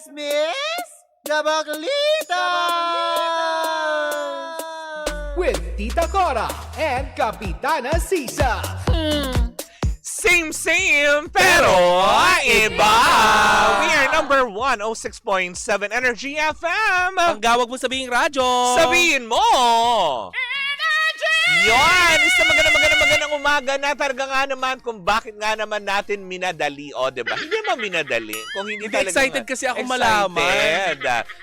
Chismis Gabaglita! With Tita Cora and Kapitana Sisa. Same, pero iba. We are number 106.7 Energy FM. Ang gawag mo sabihing radyo. Sabihin mo. Yan! Isang magandang umaga na talaga nga naman kung bakit nga naman natin minadali. O, diba? Hindi naman minadali. Kung hindi talaga excited kasi ako malaman.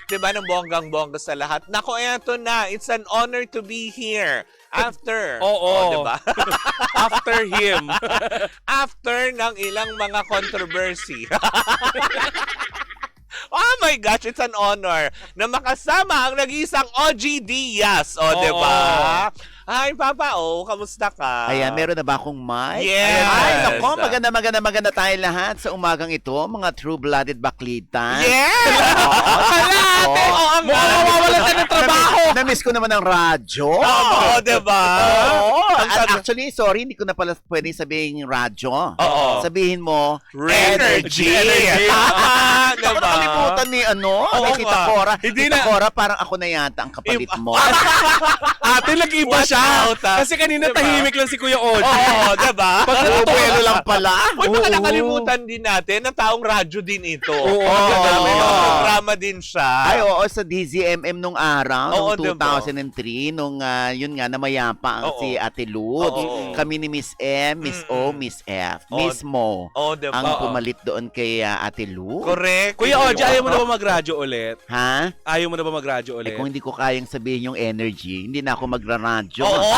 Diba? Nang bonggang-bongga sa lahat. Nako, eto na. It's an honor to be here. After. Oo. Diba? After him. After ng ilang mga controversy. Oh my gosh, it's an honor na makasama ang nag-iisang OG Diaz. O, diba? Hi, Papa O. Kamusta ka? Ayan, meron na ba akong mic? Yes. Ay, nako, maganda tayo lahat sa umagang ito, mga true-blooded baklitan. Yes! Oo. Mukhang mawawalan ka ng trabaho. Na-miss ko naman ang radyo. Oo, diba? Oo. Actually, sorry, hindi ko na pala pwedeng sabihin radyo. Oo. Sabihin mo, Energy! Tama, Diba? nakalimutan ni Oo ni Tita nga. Cora. Hindi Tita na. Cora, parang ako na yata ang kapalit mo. Ate, nag-iba Watch siya. out, ah. Kasi kanina Diba? tahimik lang si Kuya Oji. Oo, diba? Pag Buwelo lang pala. Uy, baka Oo. nakalimutan din natin na taong radyo din ito. Oo. May mga Oo. programa din siya. Ay, oo, sa DZMM nung araw, Oo, noong diba? 2003, nung yun nga, namayapa ang Oo. si Ate Lud. Oo. Kami ni Miss M, Miss O, Miss F, Oo. Miss Mo, Oo, diba? ang pumalit doon kay Ate Lud. Correct. Kuya Oji, ayaw mo na ba mag-radyo ulit? Ha? Ayaw mo na ba mag-radyo ulit? Kung hindi ko kayang sabihin yung energy, hindi na ako magra-radyo. Oo.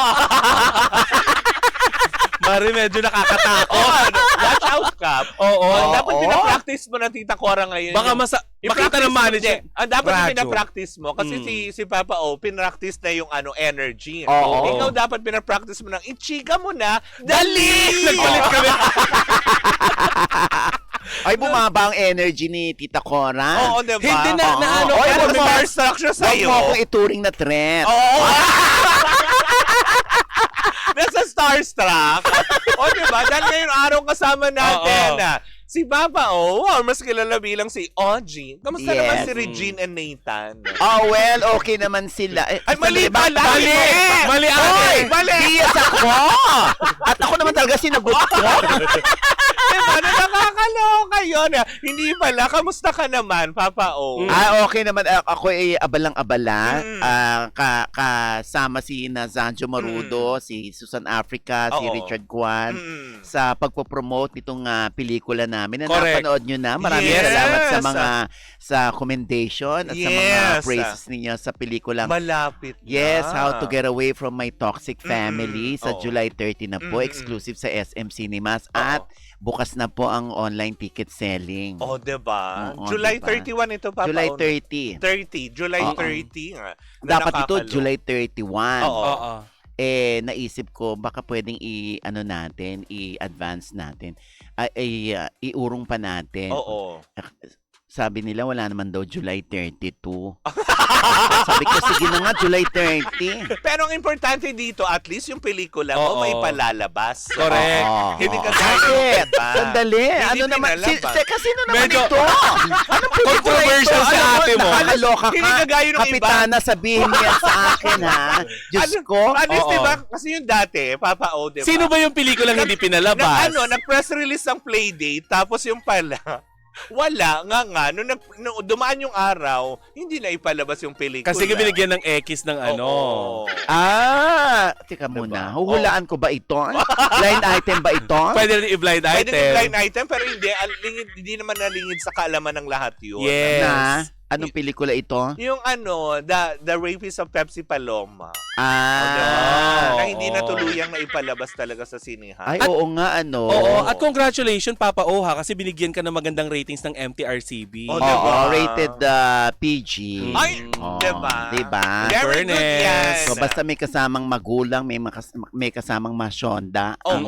Mari, medyo nakakatakot. Watch out, Kap. Oo. Dapat pinapractice mo na Tita Cora ngayon. Baka yung- makita ng manager. Ang dapat Radyo. pinapractice mo kasi si Papa O pinractice na yung energy. Oo. Ikaw dapat pinapractice mo ng ichika mo na dali. Nagpalit kami. Ay, bumaba ang energy ni Tita Cora. Oo, diba? Hindi na ano. Oy, Pero wag may mo- starstruck siya Huwag sa'yo. mo akong ituring na threat. Oo. Nasa starstruck. O, diba? Dahil ngayong araw kasama natin si Papa O, or mas kilala bilang si OG. Kamusta Yes. naman si Regine and Nathan? Oh, well, okay naman sila. Ay, mali sandali, pala. Mali! Mali, ate. Hoy! Mali! Diyas ako! At ako naman talaga sinagot ko. Diba? Nakakaloka yun. Hindi pala. Kamusta ka naman, Papa O? Okay naman. Ako ay abalang-abala. Kasama si Nazanjo Marudo, si Susan Africa, si Oo. Richard Guan Mm. sa pagpopromote nitong pelikula namin na Correct. napanood nyo na. Maraming Yes. salamat sa commendation at sa mga Yes. praises ninyo sa pelikulang Malapit na. Yes, How to Get Away from My Toxic Family sa Oo. July 30 na po, Mm-mm. exclusive sa SM Cinemas Oo. at bukas na po ang online ticket selling. Oh, diba? Oo, July diba? 31 ito, Papa July O. 30. 30. July Oo. 30 nga. Na Dapat ito nakakaloka. July 31. Oo. Oo. Naisip ko baka pwedeng i-advance natin. Iurong pa natin. Oo. Sabi nila wala naman daw July 32. Sabi ko sige na nga July 30. Pero ang importante dito, at least yung pelikula mo Oo. may palalabas. Correct. Oo. Hindi ka Bakit? diba? Sandali. Hindi Ano naman? pinalabas. Kasino naman Medyo ito? Anong pelikula controversial ito? sa ate mo. Nakakaloka ka. Hindi kagaya ng iba. Kapitana, sabihin mo yan sa akin, ha? Diyos ko. At least, Oo. diba? Kasi yung dati, Papa O, diba? Sino ba yung pelikulang hindi pinalabas? Nag-press release ang Playdate, tapos yung pala, wala nga. Nung dumaan yung araw, hindi na ipalabas yung pelikula. Kasi binigyan ng X ng ano. Oo. Teka muna. Diba? Huhulaan ko ba ito? Blind item ba ito? Pwede rin i-blind Pwede item. yung blind item, pero hindi naman nalingid sa kaalaman ng lahat yun. Yes. Na? Anong pelikula ito? Yung The Rapist of Pepsi Paloma. Ah. Na hindi na tuluyang na ipalabas talaga sa sinihan. Ay, oo nga, ano. Oo, at congratulations Papa O ha kasi binigyan ka ng magandang ratings ng MTRCB. Oh, Oo, diba? rated PG. Ay, Oo, diba? Diba? Very good Fairness. yan. So, basta may kasamang magulang, may kasamang masyonda, ang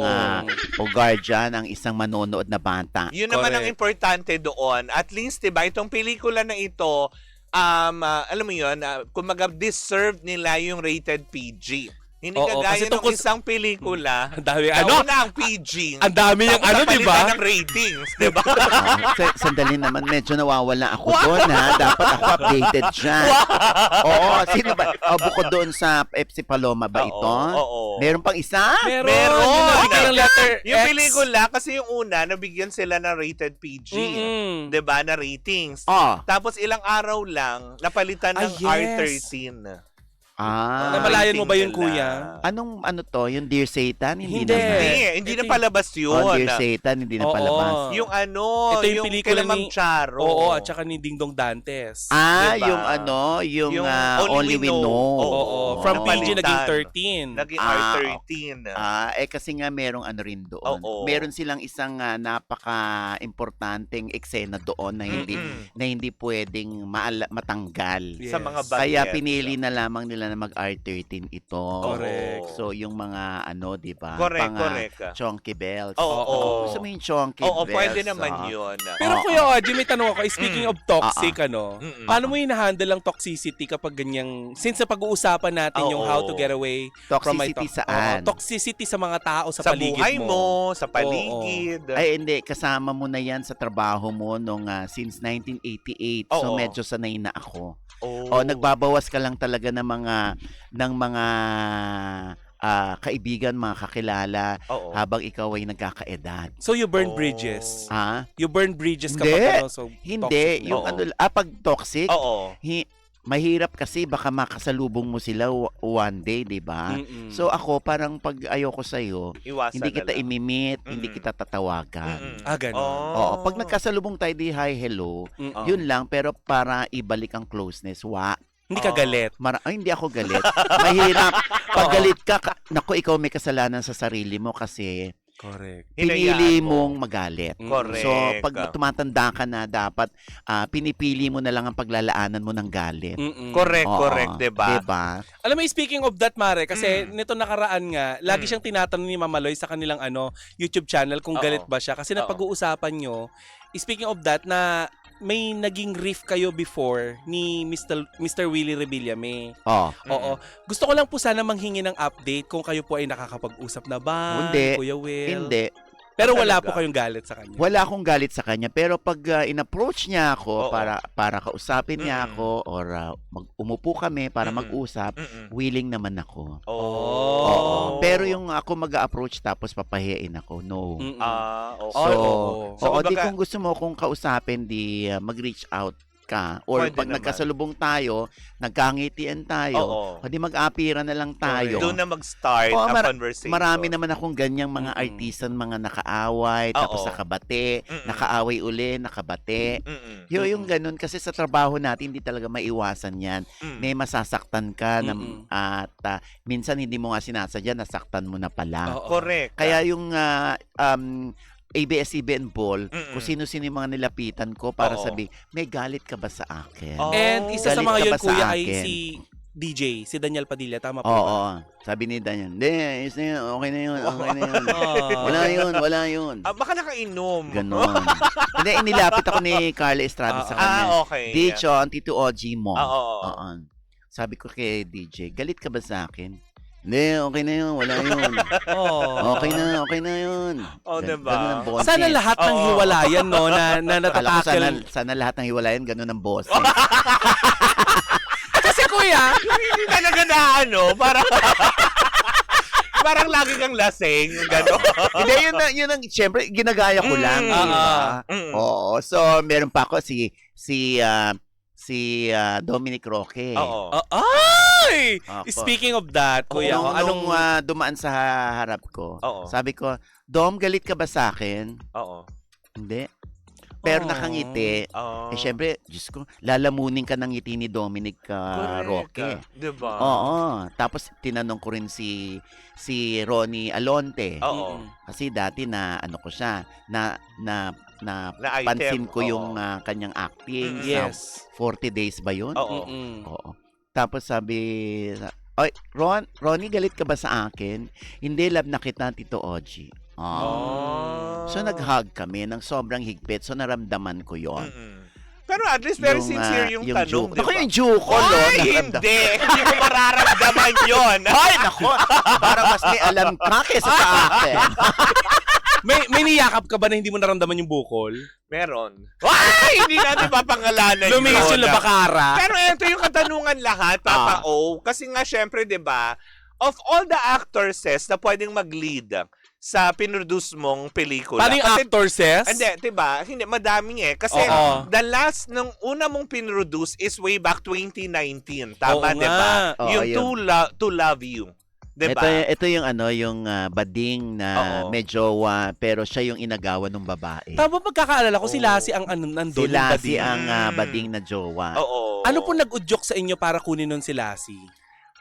o guardian, ang isang manonood na bata. Yun naman ang Correct. importante doon. At least, diba, itong pelikula na ito, alam mo yun, kumaga deserved nila yung rated PG. Hindi Oo, kagaya kasi ng tungkol isang pelikula. Ang dami, Ano? ano? Una ang PG. Ang dami yung Tapos di ba? napalitan ng ratings, di ba? Sandali naman, medyo nawawala ako doon ha. Dapat ako updated dyan. Oo, sino ba? Bukod doon sa FC Paloma ba ito? Oo. Meron pang isa? Meron. Meron. Yung nabigyan ng letter Yung X. pelikula, kasi yung una, nabigyan sila ng rated PG. Mm-mm. Di ba? Na ratings. Oh. Tapos ilang araw lang, napalitan ng yes. R13. Namalayan mo ba yun, rating nila. kuya? Anong ano to? Yung Dear Satan? Hindi. naman. Hindi Ito na palabas yun. Dear Satan, hindi na Oo. palabas. Yung ano, Ito yung yung pelikula kila Ma'am ni- Charo. Oo, at saka ni Ding Dong Dantes. Diba? Yung ano, yung, Yung Only We Know. Oo, from PG napalitan. naging 13. Naging Ah, R13. Kasi nga merong ano rin doon. Oo. Meron silang isang napaka-importanteng eksena doon na hindi pwedeng matanggal. Yes. Sa mga bagets. Kaya pinili na lamang nila na mag-R13 ito. Correct. So yung mga ano, 'di ba? Correct. Chonky bells. Oo. Gusto mo yung chonky Oo, bells? pwede naman yun. Pero Kuya Oji, may tanong ako. Speaking of toxic, ano, Mm-mm. paano mo hina-handle ang toxicity kapag ganyang, since sa pag-uusapan natin yung Oo. how to get away from my Toxicity saan? toxicity sa mga tao sa, Sa paligid buhay mo. mo, sa paligid. Ay, hindi. Kasama mo na yan sa trabaho mo nung since 1988. So, Oo. medyo sanay na ako. Oh. Nagbabawas ka lang talaga ng mga kaibigan, mga kakilala Oo. habang ikaw ay nagkakaedad. So you burn Oh. bridges. Ha? You burn bridges Hindi. kapag ano, so Hindi. toxic. Yung Oo. pag toxic, Oo. mahirap kasi baka makasalubong mo sila one day, di ba? Mm-mm. So ako, parang pag ayoko sa'yo, Iwasan hindi kita na lang. imimit, hindi Mm-mm. kita tatawagan. Mm-mm. Ganun. Oo, pag nagkasalubong tayo di hi, hello, Mm-mm. yun lang, pero para ibalik ang closeness, Hindi ka galit. hindi ako galit. Mahirap. Pag galit ka, naku, ikaw may kasalanan sa sarili mo kasi Correct. pinili Hinayaan mo. mong magalit. Correct. So, pag tumatanda ka na, dapat pinipili mo na lang ang paglalaanan mo ng galit. Mm-mm. Correct, Oo, correct, diba? Diba? Alam mo, speaking of that, Mare, kasi nito nakaraan nga, lagi Mm. siyang tinatanong ni Mama Loy sa kanilang YouTube channel kung Oo. galit ba siya. Kasi Oo. napag-uusapan nyo, speaking of that, na may naging riff kayo before ni Mr. Willie Rebillame. Oo. Gusto ko lang po sana manghingi ng update kung kayo po ay nakakapag-usap na ba, Hindi. Kuya Will. Hindi. Pero wala Talaga? po kayong galit sa kanya. Wala akong galit sa kanya. Pero pag in-approach niya ako Oo. para kausapin niya Mm. ako or umupo kami para Mm. mag-usap, Mm-mm. willing naman ako. Oh. Oo. Pero yung ako mag-approach tapos papahiyain ako, no. Mm-mm. Okay. So, oo. So, di kumbaga- kung gusto mo kung kausapin, di mag-reach out ka. Or Pwede pag naman. nagkasalubong tayo, nagkangitian tayo, Oo. o di mag-apira na lang tayo. Doon na mag-start Oo, ang conversation. Marami naman akong ganyang mga Mm-mm. artisan, mga nakaaway, tapos Oo. nakabate, Mm-mm. nakaaway uli, nakabate. Mm-mm. Yung ganun, kasi sa trabaho natin, hindi talaga maiwasan yan. Mm. May masasaktan ka Mm-mm. at minsan hindi mo nga sinasadya, nasaktan mo na pala. Oo. Correct. Kaya yung ABS-CBN Ball, Mm-mm. kung sino-sino yung mga nilapitan ko para Oo. sabi, may galit ka ba sa akin? Oh. And isa sa Galit mga ka yun, ba sa kuya, ay akin? si DJ, si Daniel Padilla. Tama po Oo. ba? Sabi ni Daniel, hindi, ayos na yun, okay na yun, okay na yun. Ah. Wala yun. Baka nakainom. Ganon. Hindi, inilapit ako ni Carla Estrada sa kanya. Okay. DJ, Tito OG mo. Oo. Oo. Sabi ko kay DJ, galit ka ba sa akin? Hindi, okay na yun, wala yun. Oh. Okay na yun. Oh, diba? Ganun ang boses. Sana lahat ng Oo. hiwalayan, no, na Akala ko natatakil. sana lahat ng hiwalayan, ganun ang boses. Kasi kuya, Hindi talaga na parang lagi kang lasing, gano'n. Hindi, yun ang, syempre, ginagaya ko lang. Mm. Diba? Mm. Oo. So, meron pa ako si Dominic Roque. Oo. ay! Ako. Speaking of that, kuya, Nung anong dumaan sa harap ko, Oo. sabi ko, Dom, galit ka ba sa akin? Oo. Hindi. Pero Oh. nakangiti. Oo. Syempre, Diyos ko, lalamunin ka ng ngiti ni Dominic Roque. Diba? Oo. Tapos, tinanong ko rin si Ronnie Alonte. Oo. Kasi dati na, ano ko siya, na Na-item. pansin ko Oo. yung kanyang acting. Mm, sa yes. 40 days ba yun? Oo. Mm-mm. Oo. Tapos sabi, oy, Ronnie, galit ka ba sa akin? Hindi, love na kita, Tito Oji. Oh. So, nag-hug kami ng sobrang higpit. So, naramdaman ko yon. Mm-mm. Pero at least very Yung, sincere yung tanong, juke. di ba? Naku, yung juke ko, Ay, no? hindi! Hindi mo mararamdaman yun! Ay, naku! Parang mas may alam ka kesa sa akin. May niyakap ka ba na hindi mo naramdaman yung bukol? Meron. Ay! Hindi natin papangalanan yun. Lumingis yung labakara. Pero ito yung katanungan lahat, Papa O. Kasi nga, syempre, di ba, of all the actresses na pwedeng mag-lead sa pinroduce mong pelikula. Paano yung Kasi, actor, Ses? hindi, diba? Hindi, madami Kasi Oo. the last nung una mong pinroduce is way back 2019. Oo Tama, nga. diba? Oo, Yung yun. To Love You. Diba? Ito yung yung bading na Oo. medyo pero siya yung inagawa ng babae. Tama pagkakaalala ko, Oo. si Lassie ang nandun. Sila yung si bading. ang bading na jowa. Oo. Ano po nag-udyok sa inyo para kunin nun si Lassie?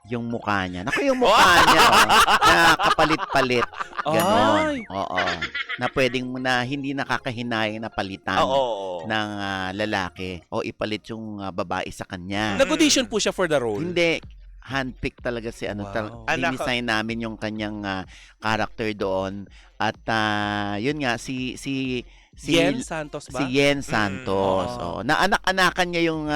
Yung mukha niya. Naku, yung mukha niya, na kapalit-palit. Ganon. Ay. Oo. Na pwedeng na hindi nakakahinayang na palitan Oo. ng lalaki o ipalit yung babae sa kanya. Nag-audition po siya for the role? Hindi. Handpick talaga si Wow. Dinesign namin yung kanyang character doon. At yun nga, si Yen Santos ba? Si Yen Santos. Oo. Na anak-anakan niya yung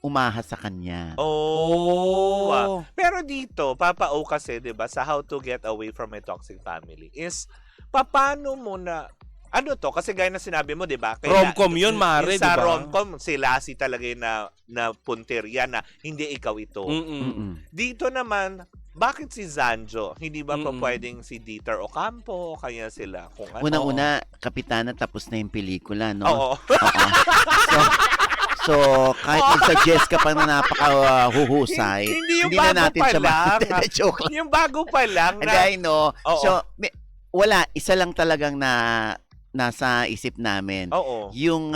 umahas sa kanya. Oh. Oh. Pero dito, Papa O kasi, 'di ba, sa How to Get Away from a Toxic Family is paano mo na ano to? Kasi gaya na sinabi mo, 'di ba? Romcom yun, Mare, Sa 'di ba? romcom, si Lassie talaga yung na punteriya na hindi ikaw ito. Mm-mm. Dito naman, bakit si Zanjo? Hindi ba pa Mm-mm. pwedeng si Dieter Ocampo? Kaya sila kung ano? Unang-una, kapitana, tapos na yung pelikula, no? Oo. Oo. So, kahit i-suggest ka pa na napaka-huhusay, Hindi yung hindi na bago natin pa siya lang. Joke lang. Yung bago pa lang And na... I know. Oo. So, wala. Isa lang talagang nasa isip namin. Oo. Yung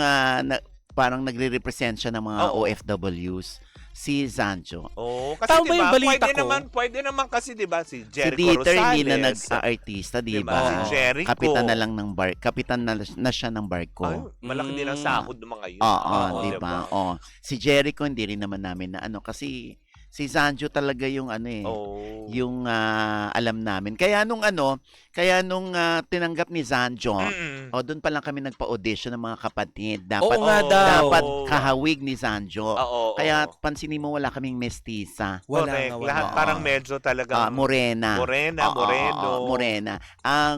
parang nagre-represent siya ng mga Oo. OFWs, si Zanjo. Oh, kasi Tama diba, yung balita ko. pwede naman kasi 'di ba si Si Jericho Dieter Rosales. hindi na nag-artista, di Diba? ba? Si Jericho. Kapitan na lang ng kapitan na siya ng barko. Ay, malaki din ang sahod ng mga yun. Oo, Oo, di ba? Oo. Si Jericho hindi rin naman namin na kasi si Zanjo talaga yung Oh. yung alam namin. Kaya nung tinanggap ni Zanjo, Mm-mm. doon pa lang kami nagpa-audition ng mga kapatid. Oo Dapat nga daw. dapat kahawig ni Zanjo. Oo. Kaya pansinin mo wala kaming mestiza. Wala Correct. nga, wala. Lahat Oo. parang medyo talagang Morena. Morena, Oo, Moreno. oo, morena.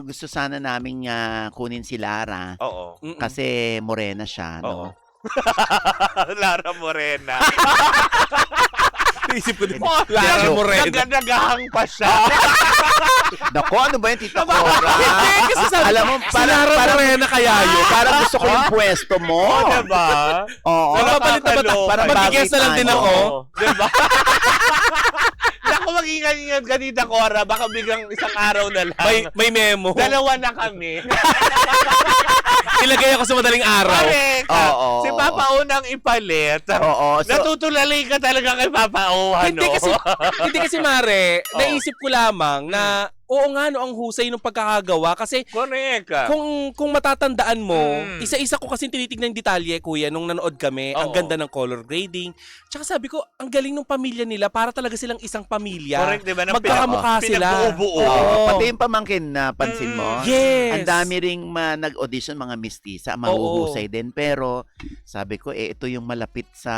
Gusto sana namin kunin si Lara Oo. Mm-mm. kasi morena siya, Oo. no? Lara Morena. Isip ko din. Oh, Lara Moreno. Nagagahang pa siya. Naku, ano ba yung Tita Cora? Hindi, kasi sabi Alam mo, si Lara Morena kaya yun. parang gusto ko yung pwesto mo. Oo, diba? Oo. Napapalit na ba? Nakakaloka. Parang mag-guess na lang din ako. Oo, diba? Naku, mag-ingat-ingat ka, Tita Cora. Baka biglang isang araw na lang. May memo. Dalawa na kami. Ilagay ako sa madaling araw. Correct. Oo. Si Papa O nang ipalit. Oo. So, Natutulalay ka talaga kay Papa O, ano? Hindi kasi Mare, naisip ko lamang na oo nga no, ang husay ng pagkakagawa kasi Correct. kung matatandaan mo, Mm. isa-isa ko kasi tinitignan yung detalye, kuya, nung nanood kami, ang Oo. ganda ng color grading. Tsaka sabi ko, ang galing ng pamilya nila, para talaga silang isang pamilya. Correct, diba? Magkakamukha sila. Pinagbuo-buo. Oo. pati yung pamangkin na pansin mo. Yes. Ang dami ring nag-audition mga mistisa, mahuhusay din. Pero sabi ko, ito yung malapit sa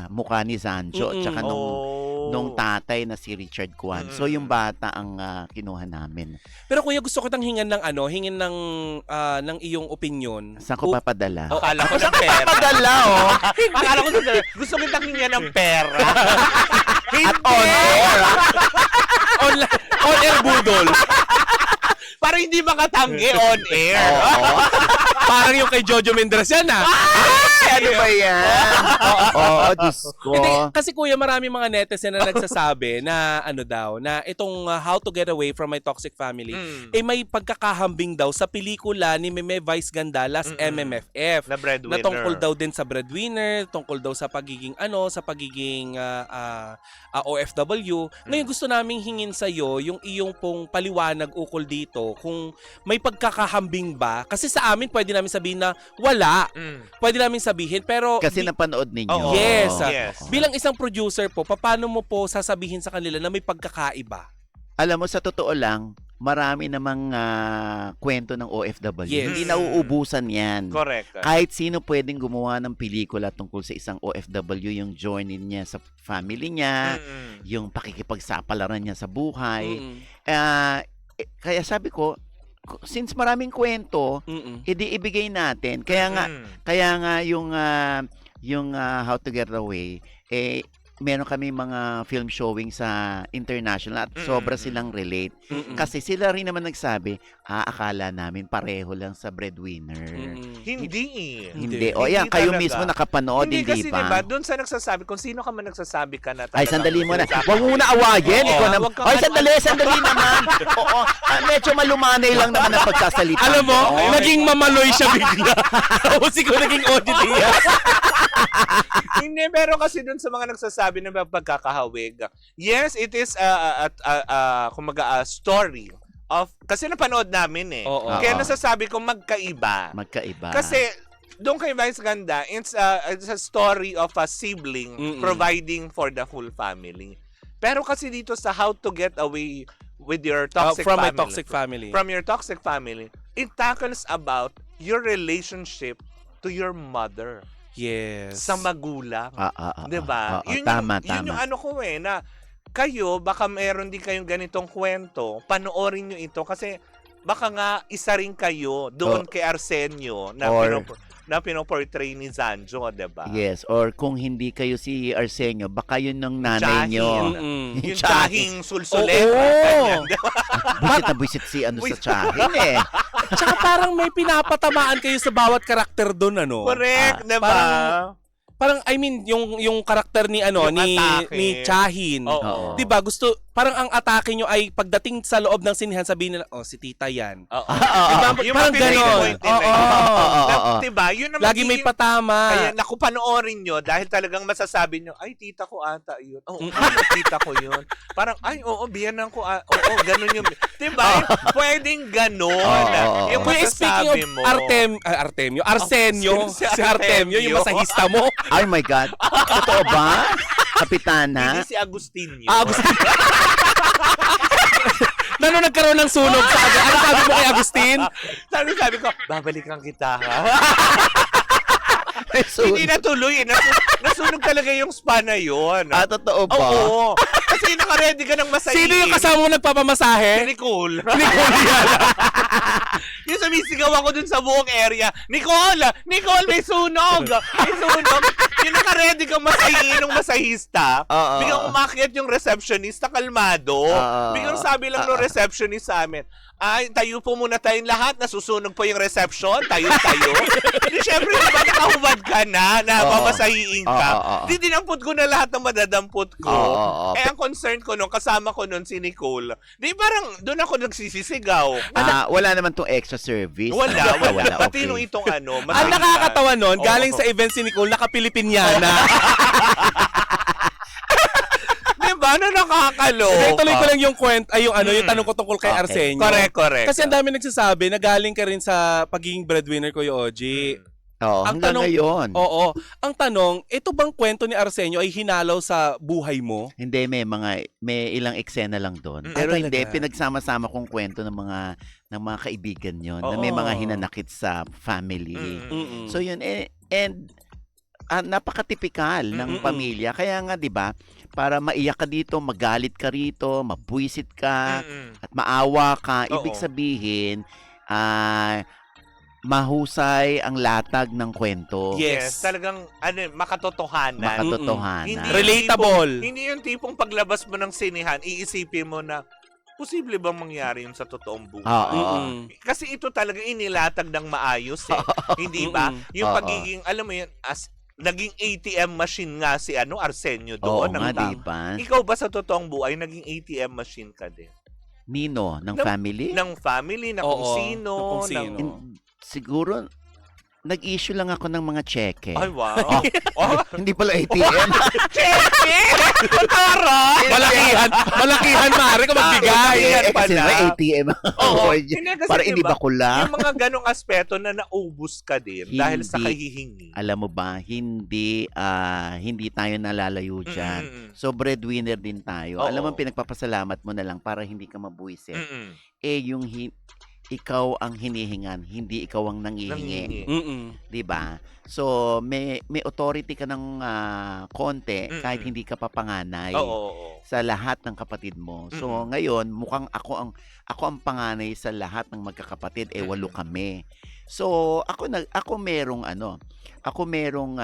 mukha ni Zanjo. Mm-mm. Tsaka Oh. nung tatay na si Richard Kwan. So yung bata ang kinuha namin. Pero kuya, gusto ko tang hingin ng iyong opinion. Saan ko papadala? Akala ko ng pera. Papadala, oh! Akala ko gusto kitang hingyan ng pera. At on air. On air budol. Para hindi makatanggi on air. Oo. Parang yung kay Jojo Mendres yan Ano ba yan? Oo, Diyos ko. Hindi, kasi kuya, marami mga netizen na nagsasabi na na itong How to Get Away from My Toxic Family, may pagkakahambing daw sa pelikula ni Meme Vice Gandalas, MMFF. Na breadwinner. Na tungkol daw din sa breadwinner, tungkol daw sa pagiging OFW. Ngayon gusto naming hingin sa iyo yung iyong pong paliwanag ukol dito kung may pagkakahambing ba, kasi sa amin pwede namin sabihin na wala. Pwede namin sabihin, pero Kasi napanood ninyo. Oo. Yes. Yes. bilang isang producer po, paano mo po sasabihin sa kanila na may pagkakaiba? Alam mo, sa totoo lang, marami namang kwento ng OFW. Yes. Hindi nauubusan yan. Correct. Kahit sino pwedeng gumawa ng pelikula tungkol sa isang OFW, yung journey niya sa family niya, Mm-mm. yung pakikipagsapalaran niya sa buhay. Mm-mm. Kaya sabi ko, since maraming kwento, Mm-mm. edi ibigay natin. Kaya nga yung How to Get Away, meron kami mga film showing sa international at sobra silang relate. Mm-mm. Kasi sila rin naman nagsabi, akala namin pareho lang sa breadwinner. Mm-mm. Hindi. Hindi. O Hindi yan, kayo talaga. mismo nakapanood, Hindi hindi kasi diba, ba? doon sa nagsasabi, kung sino ka man nagsasabi ka na Ay, talagang sandali mo na. sinasabi- Huwag mo na awayin. Oo, Ikaw naman. wag kang- Ay, sandali naman. Oo. Medyo malumanay lang naman ang pagsasalita. Alam mo, Oo. naging mamaloy siya bigla. Tapos ikaw naging audience. Hindi, pero kasi dun sa mga nagsasabi ng pagkakahawig, yes, it is kumaga a story of, kasi napanood namin Oo. Kaya Oo. nasasabi ko magkaiba. Magkaiba. Kasi doon kay Vice Ganda, it's a story of a sibling Mm-mm. providing for the whole family. Pero kasi dito sa How to Get Away with Your Toxic From Family. my toxic family. From your toxic family, it tackles about your relationship to your mother. Yes. Sa magulang. 'Di ba? Oo, tama. Yun yung ano ko na kayo baka meron din kayong ganitong kwento, panoorin nyo ito kasi baka nga isa rin kayo doon kay Arsenio na Or- pinoportray ni Zanjo, 'di ba? Yes, or kung hindi kayo si Arsenio, baka yun ng nanay Tsahin. nyo. Mm-mm. Yung Tsahin. tsahing sulsuleta. Oo. ganyan, 'di ba? Buisit na buisit si sa tsahin eh. Tsaka parang may pinapatamaan kayo sa bawat karakter doon, ano? Correct, 'di ba? Parang I mean yung karakter ni Yung ni atake. Chahin. Oo. 'Di ba? Gusto parang ang atake nyo ay pagdating sa loob ng sinihan sabihin nila, "Oh, si Tita 'yan." Oo. Diba? Yung Parang mga ganon. pinaka-point nila Oo. yun. Diba? Yun ang Lagi may magiging- patama. Kaya naku, panoorin nyo dahil talagang masasabi nyo, ay, tita ko ata yun. Oo, tita ko yun. Parang, ay, oo, biyanan ko. Oo, ganun yung... Diba? Pwedeng ganun. Oo. Yung Kuya, speaking of masasabi mo. Artemio, Arsenio, si si Artemio, yung masahista mo. Oh my God. Totoo ba? Kapitana? Hindi si Agustinio. Agustin. Nano nagkaroon ng sunog sa agad. Ano sabi mo kay Agustin? Sabi ko, babalikan kita ha. So, Hindi natuloy. Nasunog talaga yung spa na yun. totoo ba? Oo. Kasi naka-ready ka ng masahin. Sino yung kasama mo Si nagpapamasahe? Nicole. Nicole yan. Yung sumisigaw ako dun sa buong area, Nicole, may sunog! May sunog! Yung naka-ready kang masahiin ng masahista, Oo. biglang umakyat yung receptionist, kalmado. Oo. Biglang sabi lang ng receptionist sa amin, ay, tayo po muna tayong lahat, nasusunog po yung reception, tayo. Di syempre, diba nakahubad ka na mamasahiin ka. Oo. Di dinampot ko na lahat ng madadampot ko. Oo. Eh, ang concern ko nung, kasama ko nun si Nicole, di parang doon ako nagsisisigaw. Wala naman tong extra service. Wala. Okay. Pati nung itong Ang masahista. nakakatawa nun, Oo. galing sa event si Nicole, naka-Pilipiniana. Diba? Na nakakalo. Kaya tuloy ko lang yung yung tanong ko tungkol kay Okay. Arsenio. Correct. Kasi ang dami nagsasabi na galing ka rin sa pagiging breadwinner ko, Oji. Oo, Ang hanggang tanong- ngayon. Oo. Ang tanong, ito bang kwento ni Arsenio ay hinalaw sa buhay mo? Hindi, may ilang eksena lang doon. Mm. Pero Talaga? hindi, pinagsama-sama kong kwento ng mga kaibigan yon na may Oo. mga hinanakit sa family. Mm-mm. So yun, and napakatipikal ng Mm-mm. pamilya. Kaya nga, di ba, para maiyak ka dito, magalit ka rito, mabwisit ka, at maawa ka, ibig Oo. sabihin, mahusay ang latag ng kwento. Yes. Talagang makatotohanan. Makatotohanan. Hindi Relatable. Hindi yung tipong paglabas mo ng sinihan, iisipin mo na, posible bang mangyari yun sa totoong buhay? Oo. Mm-mm. Kasi ito talaga inilatag ng maayos Hindi ba? Mm-mm. Yung Oo. pagiging, alam mo yun, naging ATM machine nga si Arsenio Oo doon. nga, ng di ba? Ikaw ba sa totoong buhay, naging ATM machine ka din? Nino, ng Ng- family? Ng family, na kung Oo, sino. na kung sino. ng- Siguro, nag-issue lang ako ng mga cheque. Ay, wow. Oh, Hindi pala ATM. cheque! Taray! Malakihan maaari ka magbigay. Kasi pala. may ATM. Oo. Oo, Hindi, kasi para hindi diba, ba kula? yung mga ganong aspeto na naubos ka din dahil sa Hindi. kahihingi. Alam mo ba, hindi tayo nalalayo dyan. Mm-mm. So, breadwinner din tayo. Oo. Alam mo, pinagpapasalamat mo na lang para hindi ka mabuwisit. Mm-mm. Yung ikaw ang hinihingan, hindi ikaw ang nangihingi. Nangingi. 'Di ba? So, may authority ka ng konti kahit Mm-mm. hindi ka pa panganay Oo. sa lahat ng kapatid mo. So, ngayon, mukhang ako ang panganay sa lahat ng magkakapatid, 8 kami. So, ako merong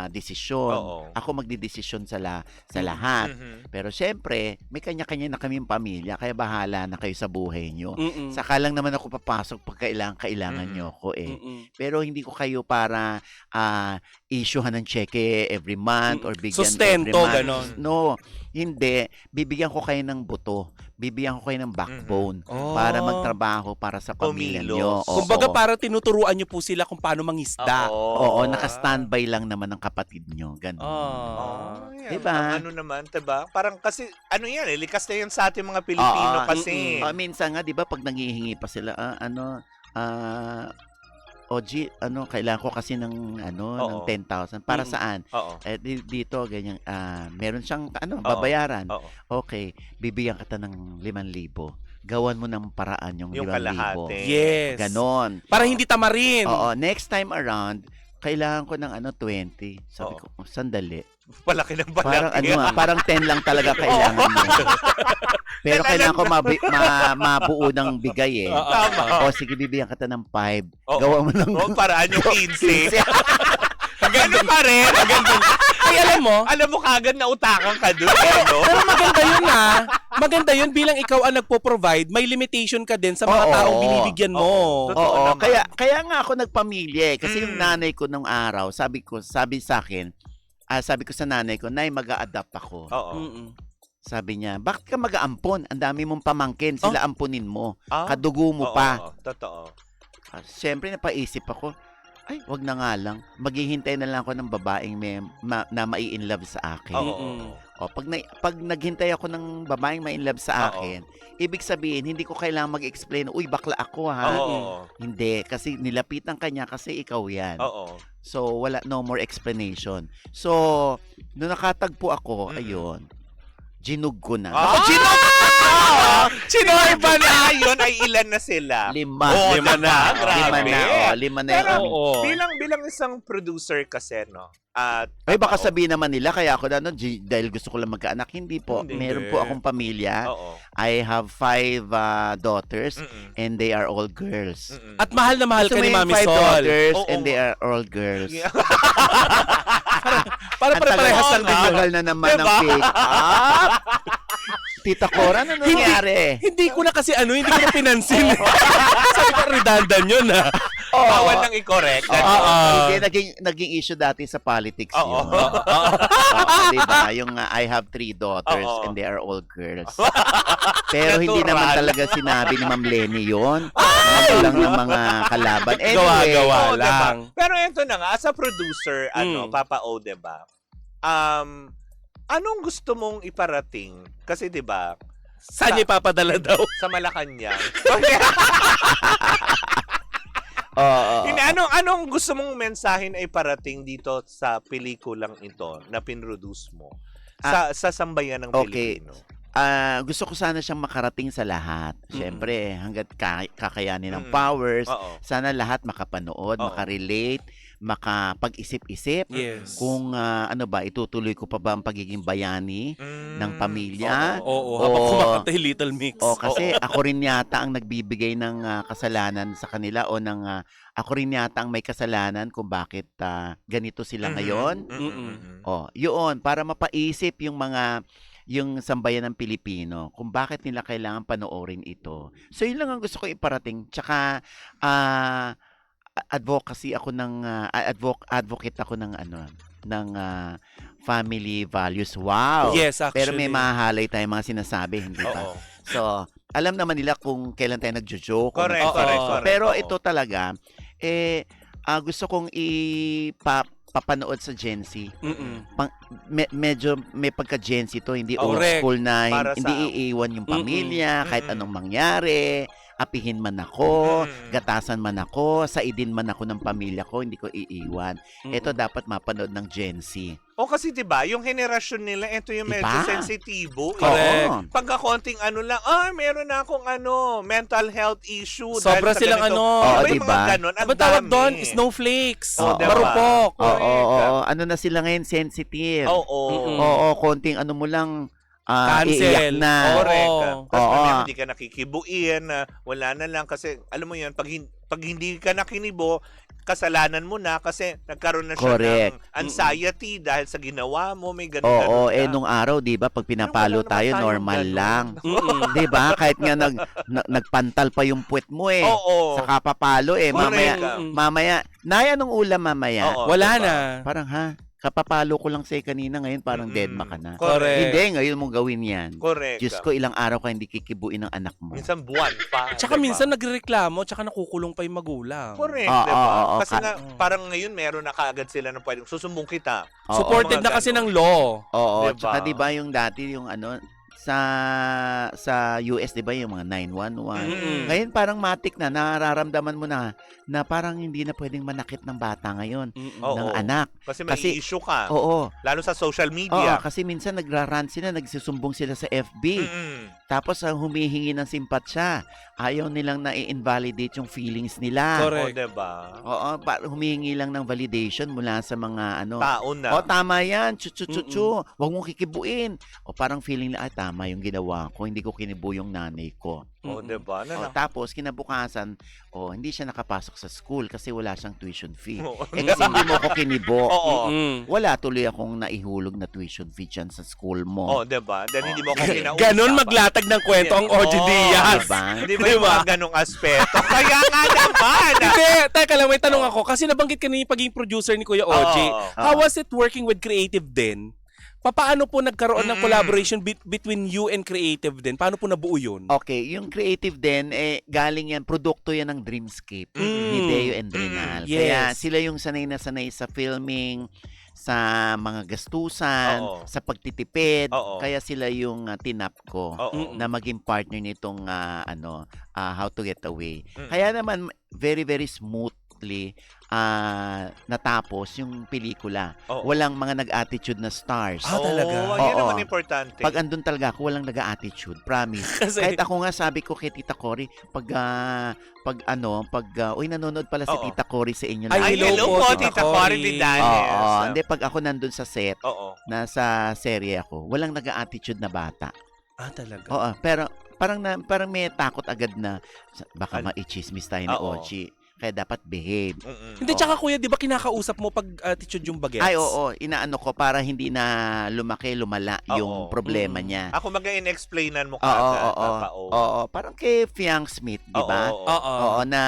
desisyon. Oo. Ako magdidesisyon sa lahat. Mhm. Pero syempre, may kanya-kanya na kaming pamilya, kaya bahala na kayo sa buhay nyo. Mm-mm. Saka lang naman ako papasok pag kailangan nyo ako eh. Mm-mm. Pero hindi ko kayo para issuehan ng cheque every month or bigyan Sustento, every month. ganon. No, hindi. Bibigyan ko kayo ng buto. Bibigyan ko kayo ng backbone Oh. para magtrabaho para sa pamilya nyo. Kumilos. Oo. Kumbaga parang tinuturuan nyo po sila kung paano mangisda. Oo, naka-standby lang naman ng kapatid nyo. Ganon. Oh. Yan. Diba? Ang ano naman, diba? Parang kasi, ano yan eh, likas na yan sa ating mga Pilipino Oo, kasi. Minsan nga, di ba, pag nanghihingi pa sila, OG, kailangan ko kasi ng Oo. 10,000. Para Mm. saan? Oo. Dito, ganyan, meron siyang, babayaran. Oo. Okay, bibigyan kita ng 5,000. Gawan mo ng paraan yung Yung 5,000. kalahati. Yes. Ganon. Para hindi tamarin. Oo, next time around, kailangan ko ng 20. Sabi Oo. ko, sandali. Palaki ng palaki. Parang 10 lang talaga kailangan mo. Pero kailangan ko mabuo ng bigay eh. Tama. O sige, bibigyan kita ng 5. Oo. Gawa mo ng Oo, paraan yung 15. Ganun pa rin. Ay, Alam mo kagad na utakan ka doon. Ano? pero maganda yun Maganda yun bilang ikaw ang nagpo-provide, may limitation ka din sa mga Oo. taong binibigyan mo. Oo. Totoo Oo, naman. kaya nga ako nagpamilya eh. Kasi yung Mm. nanay ko nung araw, sabi sa akin, sabi ko sa nanay ko, Nay, mag-a-adapt ako. Oo. Mm-mm. Sabi niya, bakit ka mag-aampon? Ang dami mong pamangkin, sila ampunin mo. Ah? Kadugo mo Oo, pa. oo, totoo. Siyempre, napaisip ako, ay, wag na nga lang. Maghihintay na lang ako ng babaeng na mai-inlove sa akin. Oo. Mm-mm. O, pag naghintay ako ng babaeng ma-inlove sa Oo. akin, ibig sabihin, hindi ko kailangang mag-explain, uy, bakla ako ha. Oo. Hindi, kasi nilapitan ka niya kasi ikaw yan. Oo. So, no more explanation. So, nung nakatagpo ako, ayun, ginug ko na. Ah! Sinoy ba na? Yun ay ilan na sila? 5. Oo, Lima na. Grabe. Lima na Pero yun. Oo. bilang isang producer kasi, no? At Ay, baka sabihin naman nila, kaya ako dahil gusto ko lang magkaanak. Hindi po. Hindi. Meron po akong pamilya. Oo. I have 5 daughters Mm-mm. and they are all girls. Mm-mm. At mahal na mahal Gusto ka mo ni yung Mami 5 Sol. daughters Oo. and they are all girls. Yeah. Para Ang parehas lang din yun. tagal na naman ng Diba? fake up. Tita Cora, ano nangyari? Hindi ko na kasi hindi ko na pinansin. Sabi ko, redundant yun Bawal nang i-correct. Hindi, naging issue dati sa politics Oo. yun. Oo, diba? Yung I have 3 daughters Oo. and they are all girls. Pero hindi naman Natural. talaga sinabi ni Ma'am Lenny yun. Ano lang ng mga kalaban. Anyway, Gawa-gawa Oo, diba? lang. Pero ito na nga, as a producer, Papa O, diba? Anong gusto mong iparating? Kasi 'di ba, Saan niya ipapadala daw? sa Malacanang. oo. Anong gusto mong mensahe na iparating dito sa pelikulang ito na pinroduce mo? Sa sambayan ng Okay. Pilipino. Gusto ko sana siyang makarating sa lahat. Siyempre, hanggat kakayanin ng Mm. powers, Oo. sana lahat makapanood, Oo. makarelate, makapag-isip-isip. Yes. Kung itutuloy ko pa ba ang pagiging bayani ng pamilya. Oo, Oo. habang kumakanta yung Little Mix. Kasi ako rin yata ang nagbibigay ng kasalanan sa kanila o ako rin yata ang may kasalanan kung bakit ganito sila ngayon. Yun, para mapaisip yung sambayan ng Pilipino kung bakit nila kailangan panoorin ito. So yun lang ang gusto ko iparating. Tsaka advocacy ako advocate ako ng family values. Wow. Yes, actually. Pero may mahalay tayong mga sinasabi, hindi ba? Oo. So, alam naman nila kung kailan tayo nagjo-joke. o Correct, nagjo-joke. correct, correct. Pero Oo. ito talaga, gusto kong papanood sa Gen Z. Mm-mm. Medyo may pagka Gen Z to, hindi old Correct. school na Para hindi sa- iiwan yung pamilya kahit Mm-mm. anong mangyari. Apihin man ako, Mm. gatasan man ako, saidin man ako ng pamilya ko, hindi ko iiwan. Mm-mm. Ito dapat mapanood ng Gen Z. O kasi 'di ba, yung henerasyon nila, ito yung medyo Diba? sensitibo. Correct. Oo. Pagka konting ano lang, meron na akong mental health issue. Sobra dahil sa silang ganito. ano. Oo, Diba yung diba? mga ganun, ang Ano tawag dami. doon? Snowflakes. Oo, diba? Marupok. Oo, Correct. oo. Ano na sila ngayon? Sensitive. Oo. Mm-mm. Oo, konting ano mo lang, Cancel. iiyak na. Correct. Oo. Tapos Oo. mamaya hindi ka nakikibuin, wala na lang kasi alam mo 'yun, pag hindi ka nakinibo, kasalanan mo na kasi nagkaroon na siya Correct. ng anxiety dahil sa ginawa mo, may ganun. Oo, nung araw, 'di ba, pag pinapalo Pero wala tayo, naman tayong normal ganun. lang. Mm-mm. 'Di ba? Kahit nga nagpantal pa yung puwet mo Oo. Saka papalo Mamaya, Correct. mamaya, Nay, anong ulam mamaya? Oo, Wala diba? na. Parang kapapalo ko lang sa'yo kanina, ngayon parang deadma ka na. Correct. Hindi, ngayon mong gawin yan. Correct. Diyos ko, ilang araw ka hindi kikibuin ng anak mo. Minsan buwan pa. Tsaka diba? minsan nagrereklamo, tsaka nakukulong pa yung magulang. Correct, Oo, diba? oo, Kasi nga, Oo. parang ngayon meron na kaagad sila na pwedeng susumbong kita. Oo, Supported mga na kasi ganon. ng law. Oo, Diba? tsaka 'di ba yung dati yung sa US 'di ba yung mga 911. Mm-mm. Ngayon parang matik na nararamdaman mo na parang hindi na pwedeng manakit ng bata ngayon, Mm-mm. Oo. ng anak. Kasi may Kasi- issue ka. Oo. Lalo sa social Oo, media. kasi minsan nagrarant sila, nagsusumbong sila sa FB. Mm-mm. Tapos humihingi ng simpatsya. Ayaw nilang na-invalidate yung feelings nila. Correct. O, diba? Oo, humihingi lang ng validation mula sa mga Taon na. O, tama yan. Chu. Huwag mong kikibuin. O, parang feeling na, tama yung ginawa ko. Hindi ko kinibu yung nanay ko. O, diba? O, tapos, kinabukasan, hindi siya nakapasok sa school kasi wala siyang tuition fee. Oo. Kasi hindi mo ko kinibo. Oo. Mm-mm. Wala tuloy akong naihulog na tuition fee dyan sa school mo. O, diba? Then hindi mo ako kinausap. Ganon maglatag ng kwento ang OG Oo. Diaz. Diba? Hindi ba yung mga ganong aspeto? Kaya nga naman! Hindi, teka lang, may tanong ako. Kasi nabanggit ka na yung pagiging producer ni Kuya OG. Oo. How was it working with Creative din? Paano po nagkaroon ng Mm-mm. collaboration between you and Creative din? Paano po nabuo yun? Okay, yung creative din, galing yan, produkto yan ng Dreamscape. Ni Deo and Renal. Yes. Kaya sila yung sanay na sanay sa filming, sa mga gastusan, Oo. sa pagtitipid. Oo. Kaya sila yung tinap ko Oo. na maging partner nitong How to Get Away. Mm. Kaya naman very very smoothly natapos yung pelikula. Oo. Walang mga nag-attitude na stars. Ah, talaga? Oo, yun Oo. naman importante. Pag andun talaga ako, walang nag-attitude. Promise. Kasi, Kahit ako nga sabi ko kay Tita Cory, nanonood pala si Oo. Tita Cory sa inyo. Ay, live. hello po, Tita Tita Cory Cory. Vidanes. Oo, hindi, pag ako nandun sa set, Oo. nasa serye ako, walang nag-attitude na bata. talaga. Oo, pero parang may takot agad na baka Ano? ma-chismis tayo ni Oo. Ochi. Kaya dapat behave. Mm-mm. Hindi, tsaka kuya, di ba kinakausap mo pag attitude yung bagets? Ay, oo. Inaano ko para hindi na lumala Oo. yung problema Mm. niya. Ako mag-in-explainan mo Oo, kagad. oo, Papa O. oo. Parang kay Fiang Smith, di ba? Oo. Oo. Oo, na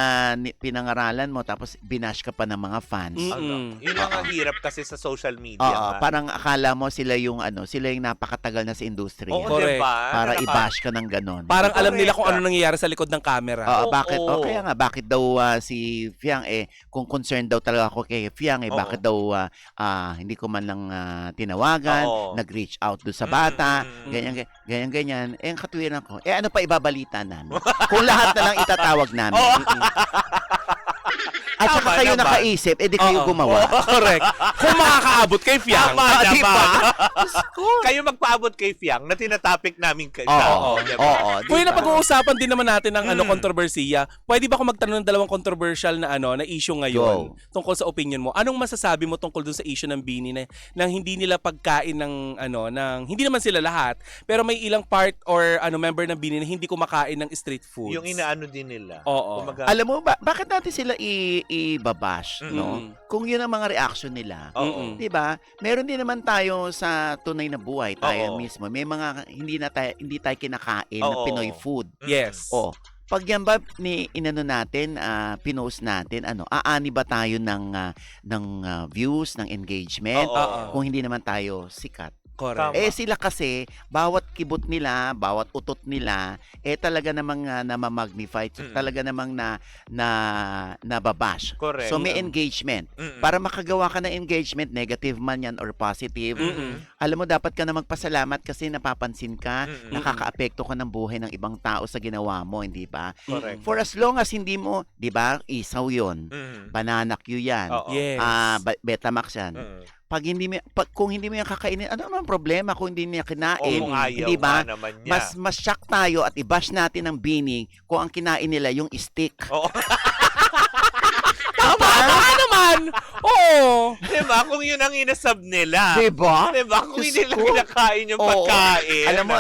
pinangaralan mo tapos binash ka pa ng mga fans. Mm. Ano, yun ang hirap kasi sa social media. Oo, nga. parang akala mo sila yung napakatagal na sa industriya. Oo, Correct. diba? Para i-bash ka ng ganon. Parang alam nila kung Correct. ano nangyayari sa likod ng camera. Oo, bakit? Oo. Kaya nga, bakit daw si Fiang, kung concerned daw talaga ako kay Fiang, Oo. bakit daw hindi ko man lang tinawagan, Oo. nag-reach out doon sa bata, Mm. ganyan. Ang katwiran ko, ano pa ibabalita namin? Kung lahat na lang itatawag namin. Oo. At saka Tama kayo naman. nakaisip, di kayo Oo. gumawa. Correct. Kung makakaabot kay Fiang. Tama Ah, di ba? naman. Diyos ko. Kayo magpaabot kay Fiang na tinatopic namin kayo. Oo, diba? oo. Kuya, diba? napag-uusapan din naman natin ng Mm. kontrobersiya. Pwede ba ako magtanong ng dalawang controversial na na issue ngayon tungkol sa opinion mo? Anong masasabi mo tungkol dun sa issue ng Bini na nang hindi nila pagkain ng hindi naman sila lahat, pero may ilang part or member ng Bini na hindi kumakain ng street foods. Yung inaano din nila. Oo. Kumaga- Alam mo ba, bakit natin sila ibabash, no? Mm. Kung yun ang mga reaction nila. Oo. 'Di ba? Meron din naman tayo sa tunay na buhay, tayo Oo. mismo. May mga hindi tayo kinakain na Oo. Pinoy food. Yes. Oh, pag yan ba pinost natin, aani ba tayo ng views, ng engagement? Oo. Kung hindi naman tayo sikat. Correct. Tama. Sila kasi, bawat kibot nila, bawat utot nila, talaga namang namamagnify, talaga namang nababash. Correct. So may engagement. Mm-mm. Para makagawa ka ng engagement, negative man yan or positive, alam mo, dapat ka na magpasalamat kasi napapansin ka, nakakaapekto ka ng buhay ng ibang tao sa ginawa mo, hindi ba? Correct. For as long as hindi mo, di ba, isaw yun, banana Q yan, Oo. Yes. Betamax yan. Kung hindi mo yan kakainin, ano naman problema kung hindi niya kinain? Kung ayaw Hindi ba? nga naman niya. Mas shock tayo at i-bash natin ng bining kung ang kinain nila yung stick. Oo. Tama naman! Oo! Diba? Kung yun ang inasab nila. Diba? Diba? Kung Diyos hindi nila ko. kinakain yung Oo. pagkain. Alam mo,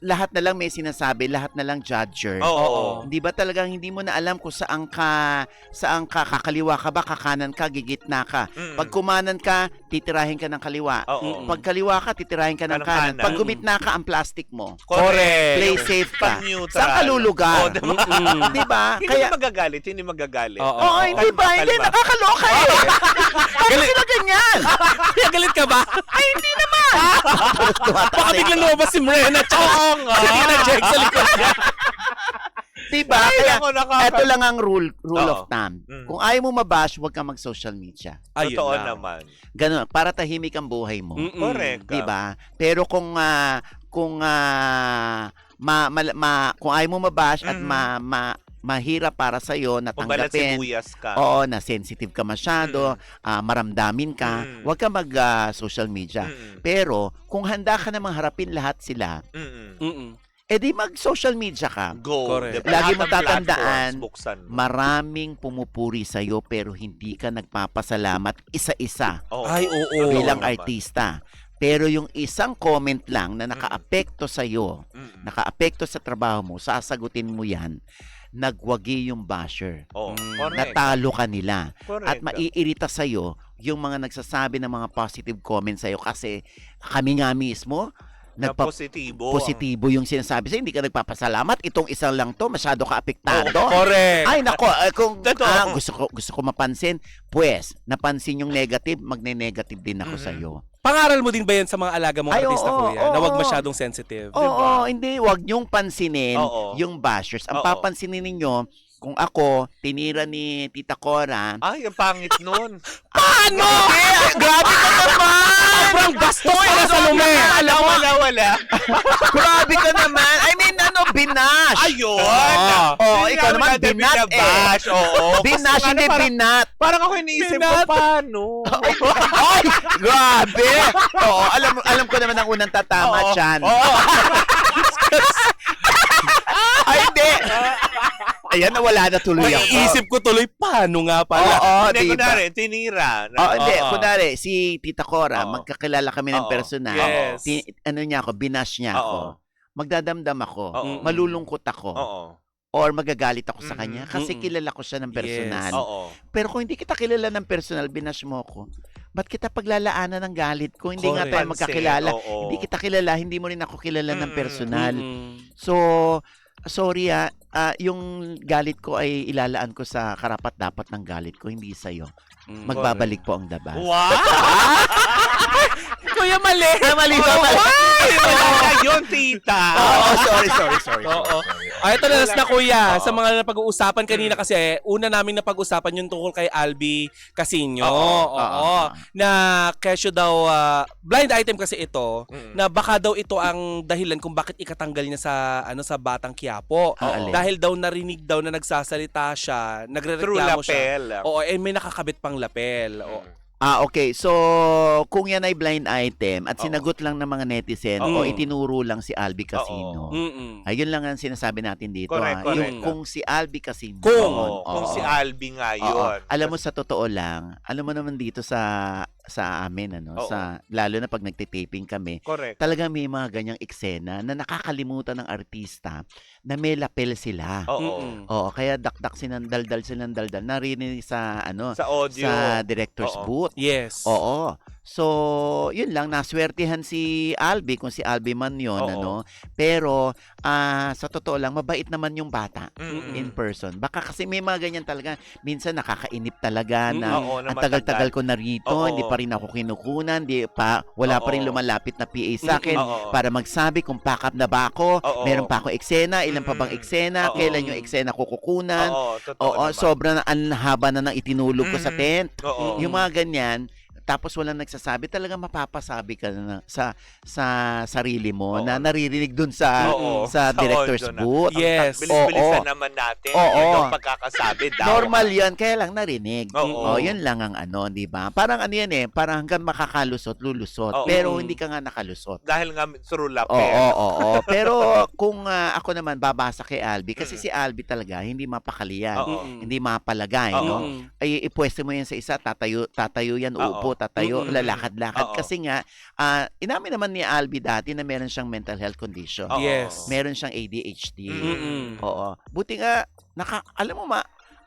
lahat na lang may sinasabi, lahat na lang judger. Oo. Hindi ba talagang hindi mo na alam kung saan ka kakaliwa ka ba, kakanan ka, gigitna ka. Pag kumanan ka, titirahin ka ng kaliwa. Oo. Pag kaliwa ka, titirahin ka ng Ng kanan. kanan. Pag gumitna ka, ang plastic mo. Correct. Play safe ka. Pag-neutral. Saan ka lulugar? Oo, diba? Di ba? Hindi Kaya, magagalit, hindi magagalit. Oo. oo, hindi ba? Hindi, Kalma. nakakaloka eh. Bakit sila ganyan? Kaya galit ka ba? Ay, hindi naman. Baka biglang lumabas si Mrena tsaka Oo nga. si Tina Jack sa likod niya. Diba? Ay, Kaya, ako eto lang ang rule Oo. of thumb. Mm. Kung ayaw mo mabash, huwag kang mag-social media. Ayun Totoo lang. naman. Ganun, para tahimik ang buhay mo. Mm-mm. Correct. Diba? Pero kung kung ayaw mo mabash at mahirap para sa iyo na Kung balat tanggapin. sibuyas ka. Oo, na sensitive ka masyado, maramdamin ka, huwag ka mag-social media. Pero kung handa ka namang harapin lahat sila, edi mag-social media ka. Go. Correct. Diba? Lagi Lahat mo ng platforms, tatandaan, buksan mo. maraming pumupuri sa iyo pero hindi ka nagpapasalamat isa-isa Oo. Ay, oo. bilang naman. artista. Pero yung isang comment lang na nakaapekto sa iyo, nakaapekto sa trabaho mo, sasagutin mo yan, nagwagi yung basher. Oo. Mm. Correct. Natalo ka nila. Correct. At maiirita sa iyo yung mga nagsasabi ng mga positive comments sa iyo kasi kami nga mismo Na positibo. positibo yung sinasabi sa'yo, hindi ka nagpapasalamat. Itong isang lang to, masyado ka apektado. Correct. Ay nako, kung Totoo. gusto ko mapansin, pues napansin yung negative, magne-negative din ako sa iyo. Pangaral mo din ba yan sa mga alaga mong Ay, artista, oo, kuya? Na oo. wag masyadong sensitive. Oo, hindi, wag niyong pansinin Oo. yung bashers. Ang Oo. papansinin ninyo, kung ako, tinira ni Tita Cora, Ay, ang pangit nun. Paano? grabe ka naman! Sobrang bastos pala sa lume. Alam mo, Wala. grabe ka naman. I mean, binash. Ayun. Oo, Hindi ikaw naman, natin binat eh. binabash. Oo. Binash, Kasi hindi parang- binat. Parang ako iniisip ko, Binat. paano? Ay, grabe. Oo, alam ko naman ang unang tatama Oo. dyan. Oo. Ay, hindi. Ayan, nawala na tuloy ako. Iisip ko tuloy, paano nga pala? Oo, Hindi, diba? kunwari, tinira. Hindi. Oo. Kunwari, si Tita Cora, Oo. magkakilala kami ng Oo. personal. Yes. Ano niya ako, binash niya ako. Oo. Magdadamdam ako. Oo. Malulungkot ako. Oo. Or magagalit ako sa Mhm. kanya kasi Mhm. kilala ko siya ng personal. Oo. Pero kung hindi kita kilala ng personal, binash mo ako. Ba't kita paglalaanan ng galit ko? Hindi nga Correct. tayo magkakilala. Oo. Hindi kita kilala, hindi mo rin ako kilala ng Mm. personal. Mm-mm. So, sorry yung galit ko ay ilalaan ko sa karapat-dapat ng galit ko, hindi sa'yo. Mm. Magbabalik po ang daba. Wow! Kuya, mali. Mali ba? Wala yun, tita. Oo, sorry. Oo. Ay, ito na last na, kuya. Sa mga napag-uusapan kanina kasi, una namin napag-usapan yung tungkol kay Albi Casino. Oo. Na kesyo daw, blind item kasi ito, na baka daw ito ang dahilan kung bakit ikatanggal niya sa Batang Quiapo. Oo. Dahil daw narinig daw na nagsasalita siya, True nagrereklamo siya. lapel. Oo, may nakakabit pang lapel. Oo. Okay. So, kung yan ay blind item at sinagot lang ng mga netizen o Oo. itinuro lang si Albi Casino. Mm-mm. Ayun lang ang sinasabi natin dito. Correct, Yung correct. kung si Albi Casino. Oo. Oo. Kung si Albi nga Oo. yun. Alam mo, sa totoo lang, alam mo naman dito sa amin, Oo. lalo na pag nagtitaping kami, Correct. talagang may mga ganyang eksena na nakakalimutan ng artista na may lapel sila. Oo. Mm-mm. Oo, kaya dakdak sinandaldal. Narinig sa Sa audio. sa director's Oo. booth. Yes. Oo. So, yun lang, naswertihan si Albi, kung si Albi man yun, Oo. ano. Pero, sa totoo lang, mabait naman yung bata in Mm-mm. person. Baka kasi may mga ganyan talaga. Minsan nakakainip talaga na Oo, na ang tagal-tagal matagal. ko na rito, Oo. hindi pa rin ako kinukunan, wala pa rin Oo. lumalapit na PA sa akin Oo. para magsabi kung pack up na ba ako, Oo. meron pa ako eksena, ilan pa bang eksena, Oo. kailan yung eksena ko kukunan. Oo, totoo Oo, naman. sobrang ang haba na ng itinulog ko sa Mhm. tent. Oo. Yung mga ganyan, tapos walang nagsasabi, talagang mapapasabi ka na sa sarili mo Oo. na naririnig dun sa Oo. sa director's audio na. booth. Yes. Bilis-bilisan Oo. naman natin. Oo. Yung pagkakasabi daw. Normal yan, kaya lang narinig. Oo. Yun lang ang ano, di ba? Parang ano yan eh, parang hanggang makakalusot, lulusot. Oo. Pero hindi ka nga nakalusot. Dahil nga through Oo, lapel. oo. Pero kung ako naman babasa kay Albi, kasi si Albi talaga, hindi mapakali yan. Oo. Hindi mapalagay, Oo. no? Ay ipwesto mo yan sa isa, tatayo yan, Oo. upo, tatayo, Mm-mm. lalakad-lakad. Oo. Kasi nga, inamin naman ni Albi dati na meron siyang mental health condition. Oo. Yes. Meron siyang ADHD. Mm-mm. Oo. Buti nga, alam mo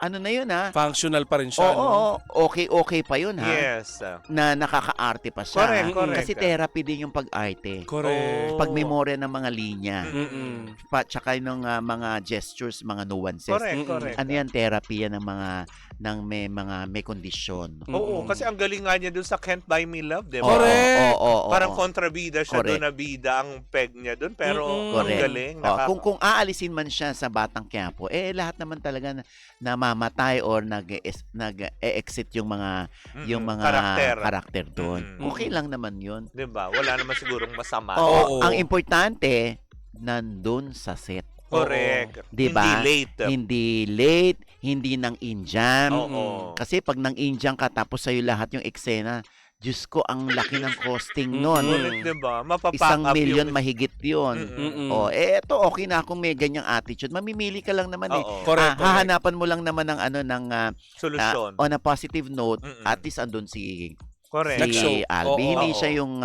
ano na yun ha? Functional pa rin siya. Oo, no? okay pa yun ha? Yes. Na nakakaarte pa siya. Correct, correct. Kasi therapy din yung pag-arte. Correct. Pagmemorya ng mga linya. Mm-mm. Tsaka yung mga gestures, mga nuances. Correct, Mm-mm. correct. Ano yan, therapy yan ng may kondisyon. Oo, kasi ang galing nga niya dun sa Can't Buy Me Love, di ba? Correct. Oo. Parang kontrabida siya Correct. doon na bida ang peg niya doon. Pero Mm-mm. ang Correct. galing. Kung aalisin man siya sa Batang Quiapo, lahat naman talaga namamatay or nag-exit yung mga karakter doon. Mm-mm. Okay lang naman yun. Di ba? Wala naman sigurong masama. Oo. Ang importante, nandun sa set. Correct. Di ba? Hindi late. Hindi nang injam. Oo. Kasi pag nang injam ka tapos sa'yo lahat yung eksena, Diyos ko, ang laki ng costing nun. Correct, di ba? Mapapack 1 up million yung... mahigit yun. Mm-mm. Eto okay na kung may ganyang attitude. Mamimili ka lang naman eh. Oo. Correct. Hahanapan mo lang naman ng Solusyon. on a positive note, Mm-mm. at least andun si Correct. Nag-show. Albi. Oo. Hindi Oo. siya yung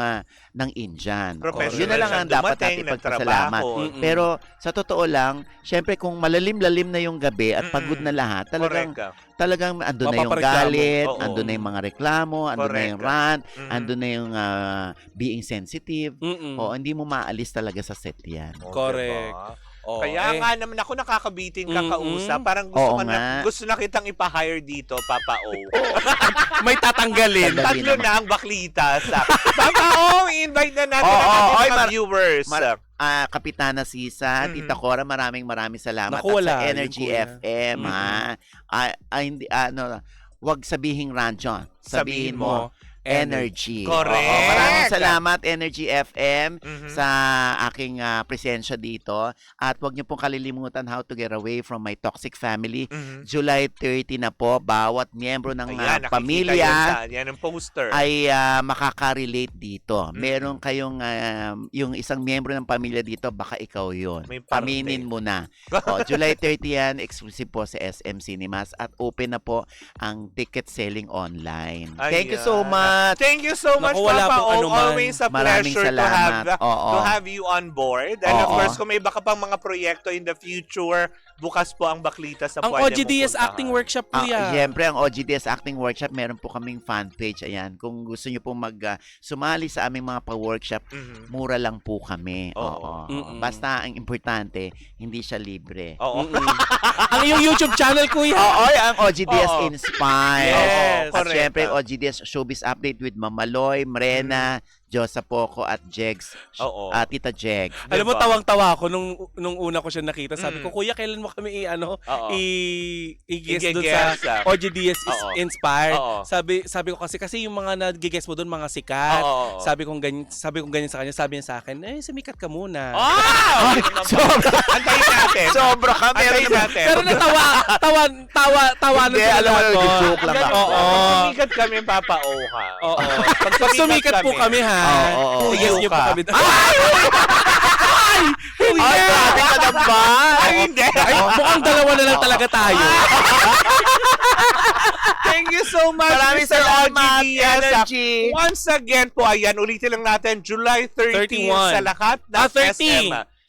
ng Indian. Professional Yun na lang siyang ang dapat dumating, natin pagpasalamat. nagtrabaho. Mm-mm. Pero sa totoo lang, syempre kung malalim-lalim na yung gabi at pagod na lahat, Correct. talagang andun na yung Mapapareklamo. galit, Oo. andun na yung mga reklamo, andun na yung Correct. rant, Mhm. andun na yung being sensitive. Mm-mm. Hindi mo maalis talaga sa set yan. Oo, Correct. diba? Oo, Kaya eh. nga naman ako nakakabitin Mm-mm. kakausap. Parang Oo gusto na kitang ipa-hire dito, Papa O. May tatanggalin. Tatanggalin. Tatlo na ang baklitas. Papa O, i-invite na natin Oo, ang ating oy, mga viewers. Kapitana Sisa, Tita Cora, maraming salamat. Naku, At wala. sa Energy Yun, kuya. FM, hindi, wag sabihin Ranjon. Sabihin mo, Energy. Correct. Oo, maraming salamat, Energy FM, Mhm. sa aking presensya dito. At huwag niyo pong kalilimutan How to Get Away from My Toxic Family. Mhm. July 30 na po, bawat miyembro ng Ayan, nakikita pamilya yan ang poster. ay makaka-relate dito. Meron kayong yung isang miyembro ng pamilya dito, baka ikaw yun. May parte. Paminin mo na. July 30 yan, exclusive po sa SM Cinemas at open na po ang ticket selling online. Thank you so Ayan. much. Thank you so much, Naku, wala Papa pong O. anuman. Always a Maraming pleasure salamat. to have you on board. And of Oo. course, kung may iba ka pang mga proyekto in the future, bukas po ang baklita sa Ang pwede OGDS mo puntahan. acting workshop po yan. Siyempre, ang OGDS Acting Workshop, meron po kaming fan page. Ayan, kung gusto nyo po sumali sa aming mga pa-workshop, Mhm. mura lang po kami. Oo. Mm-mm. Basta ang importante, hindi siya libre. Oo. Mm-mm. Ang iyong YouTube channel, kuya. Ang OGDS Oo. Inspire. Yes, At correct. syempre, OGDS Showbiz Update with Mamaloy, Mrena, Josa Poco at Jegs. Oo. Tita Jeg. Alam mo, Diba? tawang-tawa ako nung una ko siya nakita. Sabi ko, Mm. kuya, kailan mo kami Oo. i-guest doon I-guest, sa OGDS Oo. Inspired. Oo. Sabi ko kasi yung mga nag-guest mo doon, mga sikat. Oo. Sabi kong ganyan sa kanya. Sabi niya sa akin, sumikat ka muna. Ah! Antayin natin. Sobra ka. Antayin natin. Pero tawa Hindi, na alam mo, talaga ako. joke lang ako. Oo. Pag sumikat kami, Papa O, ha? Oo. Pag sumikat po kami, ha? Oo. I-guess niyo po Ka. kami. Ay! Hindi! Ay, grabe ka naman. Ay, hindi. Ay, mukhang dalawa na lang talaga tayo. Thank you so much, Maraming Mr. salamat, OGDS. Energy. Once again po, ayan, ulitin lang natin, July 13 31. sa lahat ng 30. SM.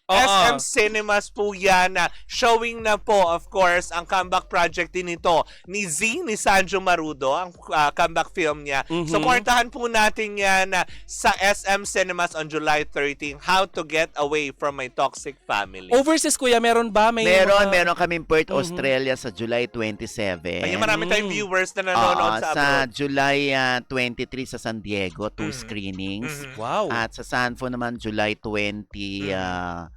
SM Cinemas po yan. Showing na po, of course, ang comeback project din ito ni Z, ni Sanjo Marudo, ang comeback film niya. Supportahan po natin yan sa SM Cinemas on July 13, How to Get Away from My Toxic Family. Overseas, kuya, meron ba? Meron kaming Perth, Australia sa July 27. Ay, marami tayong viewers na nanonood sa Sa abroad. July 23 sa San Diego, 2 screenings. Wow. At sa Sanfo naman, July 24,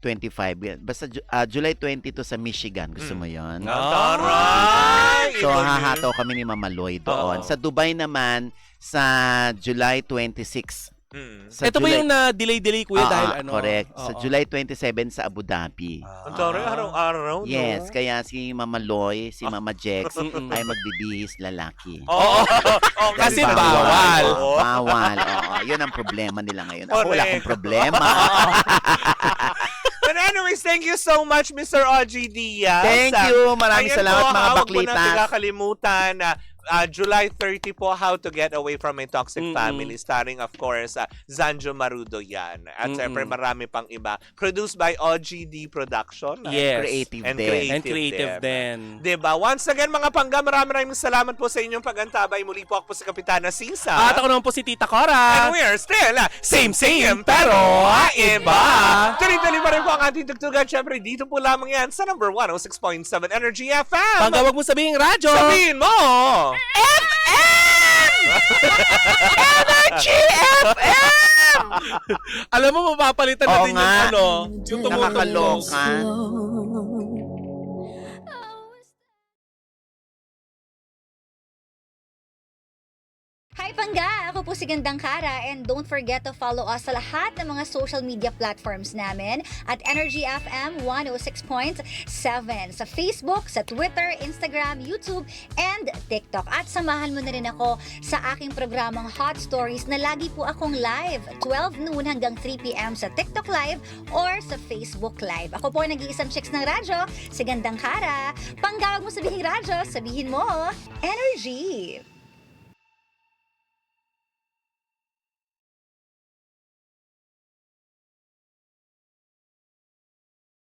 25. Yan. Basta July 22 sa Michigan. Gusto mo yon? Taray! So, hahataw kami ni Mama Loy doon. Sa Dubai naman, sa July 26. Sa Ito ba yung na-delay, kuya, dahil ano? Correct. Sa July 27 sa Abu Dhabi. Ang taray, araw-araw, no? Yes, kaya si Mama Loy, si Mama Jex ay magbibihis lalaki. Oo. Kasi bawal. Bawal. Oo, yun ang problema nila ngayon. Ako wala akong problema. But anyways, thank you so much, Mr. OG Diaz. Thank you. Maraming salamat, mga baklitas. Huwag mo na kakalimutan na July 30 po, How to Get Away from My Toxic Family, starring, of course, Sanjo Marudo yan. At syempre, marami pang iba. Produced by OGD Production. Yes. Creative And creative din. Diba? Once again, mga pangga, maraming salamat po sa inyong pag-antabay. Muli po ako po si Kapitana Sisa. At ako naman po si Tita Cora. And we are still Same, pero iba. Tuloy-tuloy pa rin po ang ating tugtugan. Syempre, dito po lamang yan sa number 106.7 Energy FM. Pangga, wag mo sabihin radyo. Sabihin mo! Energy FM! Alam mo, mapapalitan natin yung ano. Yung Nakakaloka. Hi Pangga! Ako po si Gandang Kara and don't forget to follow us sa lahat ng mga social media platforms namin at Energy FM 106.7 sa Facebook, sa Twitter, Instagram, YouTube, and TikTok. At samahan mo na rin ako sa aking programang Hot Stories na lagi po akong live 12 noon hanggang 3 p.m. sa TikTok Live or sa Facebook Live. Ako po ay nag-iisang chicks ng radyo, si Gandang Kara. Pangga, wag mo sabihin radyo, sabihin mo Energy!